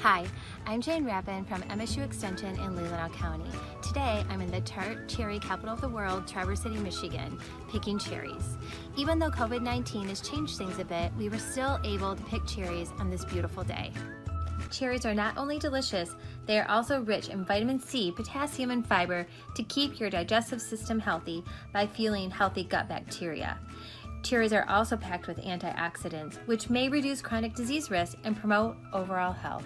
Hi, I'm Jane Rapin from MSU Extension in Leelanau County. Today, I'm in the tart cherry capital of the world, Traverse City, Michigan, picking cherries. Even though COVID-19 has changed things a bit, we were still able to pick cherries on this beautiful day. Cherries are not only delicious, they are also rich in vitamin C, potassium, and fiber to keep your digestive system healthy by fueling healthy gut bacteria. Cherries are also packed with antioxidants, which may reduce chronic disease risk and promote overall health.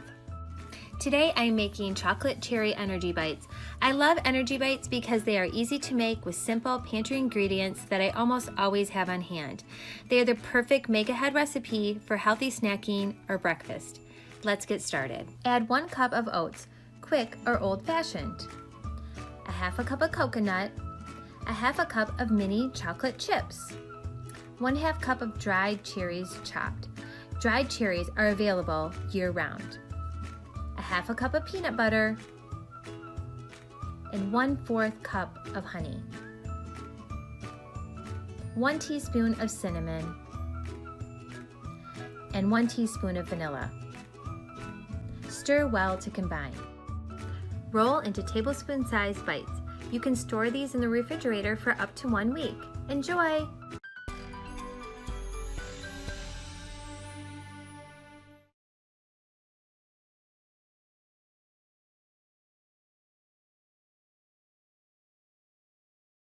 Today I'm making chocolate cherry energy bites. I love energy bites because they are easy to make with simple pantry ingredients that I almost always have on hand. They are the perfect make-ahead recipe for healthy snacking or breakfast. Let's get started. Add 1 cup of oats, quick or old-fashioned, a half a cup of coconut, a half a cup of mini chocolate chips, 1/2 cup of dried cherries chopped. Dried cherries are available year-round. A half a cup of peanut butter, and 1/4 cup of honey. 1 teaspoon of cinnamon, and 1 teaspoon of vanilla. Stir well to combine. Roll into tablespoon-sized bites. You can store these in the refrigerator for up to 1 week. Enjoy!